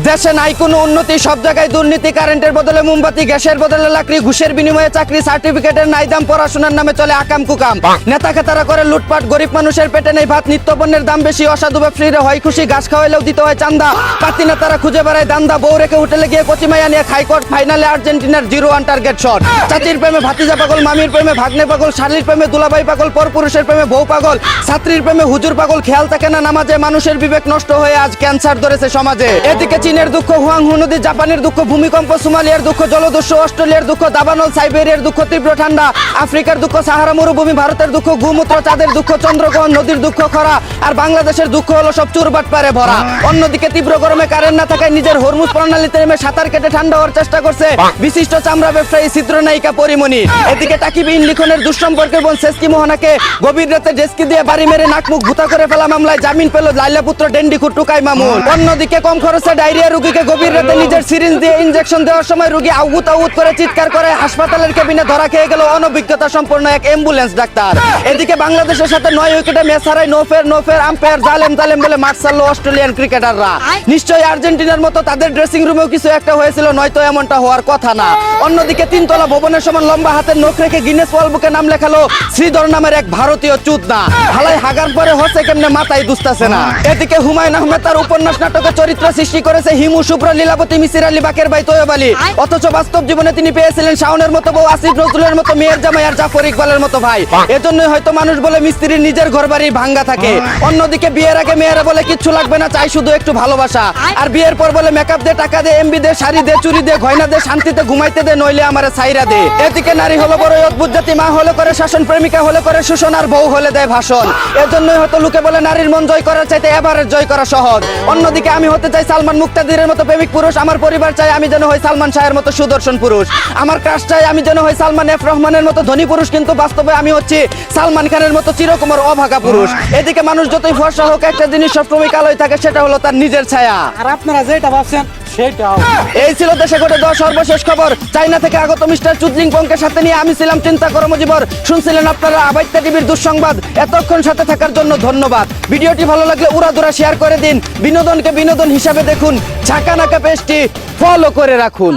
দেশে নাই কোনো উন্নতি, সব জায়গায় দুর্নীতি, কারেন্টের বদলে মোমবাতি, গ্যাসের বদলে লাকড়ি, ঘুষের বিনিময়ে চাকরি, সার্টিফিকেটের নাই দাম, পড়াশোনার নামে চলে আকাম কুকাম, নেতা খেতারা করে লুটপাট, গরিব মানুষের পেটে নেই ভাত, নিত্যপণ্যের দাম বেশি, অসাধু ব্যবসায়ীরা হয় খুশি, ঘাস খাওয়াইলেও দিতে হয় চান্দা, পাতি নেতারা খুঁজে বেড়ায় দান্দা, বউ রেখে হোটেলে গিয়ে কচিমাইয়া নিয়ে খাইকট, ফাইনালে আর্জেন্টিনার 0-1 টার্গেট শট, চাচির প্রেমে ভাতিজা পাগল, মামির প্রেমে ভাগ্নে পাগল, শালীর প্রেমে দুলাভাই পাগল, পরপুরুষের প্রেমে বউ পাগল, ছাত্রীর প্রেমে হুজুর পাগল, খেয়াল থাকে না নামাজে, মানুষের বিবেক নষ্ট হয়ে আজ ক্যান্সার ধরেছে সমাজে। এদিকে চীনের দুঃখ হুয়াংহু নদী, জাপানের দুঃখ ভূমিকম্প, সোমালিয়ার দুঃখ জলদস্যু, অস্ট্রেলিয়ার দুঃখ দাবানল, সাইবেরিয়ার দুঃখ তীব্র ঠান্ডা, আফ্রিকার দুঃখ সাহারা মরুভূমি, ভারতের দুঃখ গোমূত্র, চাঁদের দুঃখ চন্দ্রগ্রহণ, নদীর দুঃখ খরা, আর বাংলাদেশের দুঃখ হলো সব চুরবাট পারে ভরা। অন্যদিকে তীব্র গরমে কারেন্ট না থাকায় নিজের হরমুজ প্রণালীতে নেমে সাঁতার কেটে ঠান্ডা হওয়ার চেষ্টা করছে বিশিষ্ট চামড়া ব্যবসায়ী চিত্রনায়িকা পরিমণি। এদিকে টাকিবিহীন লিখনের দুঃসম্পর্কের বোন সেস্কি মোহনাকে গভীর রাতে ডেস্কি দিয়ে বাড়ি মেরে নাকমুখ ভুতা করে ফেলা মামলায় জামিন পেল লাইলা পুত্র ডেন্ডিখু টুকাই মামুন। অন্যদিকে কম খরচে ডায়রিয়া রোগীকে গভীর রাতে নিজের সিরিঞ্জ দিয়ে ইনজেকশন দেওয়ার সময় রোগী আউত আউত করে চিৎকার করে হাসপাতালের কেবিনে ধরা খেয়ে গেল অনভিজ্ঞতা সম্পন্ন এক অ্যাম্বুলেন্স ডাক্তার। এদিকে বাংলাদেশের সাথে 9 উইকেটে ম্যাচ হারায় নো ফেয়ার আম্পায়ার জালেম বলে মাঠ ছাড়লো অস্ট্রেলিয়ান ক্রিকেটাররা। নিশ্চয়ই আর্জেন্টিনার মতো তাদের ড্রেসিং রুমেও কিছু একটা হয়েছিল, নয়তো এমনটা হওয়ার কথা না। অন্যদিকে 3 তলা ভবনের সমান লম্বা হাতের নখ রেখে গিনেস ওয়ার্ল্ড বুকে নাম লেখালো শ্রীধর নামের এক ভারতীয় চুদনা। হালাই হাগার পরে হচ্ছে কেমনে মাথায় দুস্তাছে না। এদিকে হুমায়ুন আহমেদ তার উপন্যাস নাটকে চরিত্র সৃষ্টি করেছে হিমু, শুভ্র, লীলাবতী, মিসির আলী, বাকের ভাই, তৈয়ব আলী। অথচ বাস্তব জীবনে তিনি পেয়েছিলেন শাওনের মতো বউ, আসিফ নজরুলের মতো মেয়ের জামাই, আর জাফর ইকবালের মতো ভাই। এজন্যই হয়তো মানুষ বলে মিস্ত্রির নিজের ঘর বাড়ি ভাঙ্গা থাকে। অন্যদিকে বিয়ের আগে মেয়েরা বলে কিচ্ছু লাগবে না, চাই শুধু একটু ভালোবাসা, আর বিয়ের পর বলে মেকআপ দে, টাকা দে, এমবি দে, শাড়ি দে, চুরি দে, গয়না দে, শান্তিতে ঘুমাইতে দে, নইলে আমারে ছাইরা দে। এদিকে নারী হলো বড় অদ্ভুত জাতি, মা হলে করে শাসন, প্রেমিকা হলে করে শোষণ, আর বউ হলে দেয় ভাষণ। এজন্যই হয়তো লোকে বলে নারীর মন জয় করার চাইতে এভারেজ জয় করা সহজ। অন্যদিকে আমি হতে চাই সালমান মুক্তাদিরের মতো প্রেমিক পুরুষ, আমার পরিবার চাই আমি যেন হই সালমান শাহের মতো সুদর্শন পুরুষ, আমার ক্রাশ চাই আমি যেন হই সালমান এফ রহমানের মতো ধনী পুরুষ, কিন্তু বাস্তবে আমি হচ্ছি সালমান খানের মতো চিরকুমার অভাগা পুরুষ। এদিকে মানুষ যতই ফর্সা হোক, একটা জিনিস সবসময় কালোই থাকে, সেটা হলো তার নিজের ছায়া। আর আপনারা যেটা ভাবছেন সেটাও। এই ছিল দেশে ঘটে যাওয়া সর্বশেষ খবর। চাইনা থেকে আগত মিস্টার চুদলিং পংকের সাথে নিয়ে আমি ছিলাম চিন্তা কর্মজীবর। শুনছিলেন আপনারা আবাইত্যা টিভির দুঃসংবাদ। এতক্ষণ সাথে থাকার জন্য ধন্যবাদ। ভিডিওটি ভালো লাগলে উড়াদুরা শেয়ার করে দিন। বিনোদনকে বিনোদন হিসাবে দেখুন। ঝাঁকা নাকা পেজটি ফলো করে রাখুন।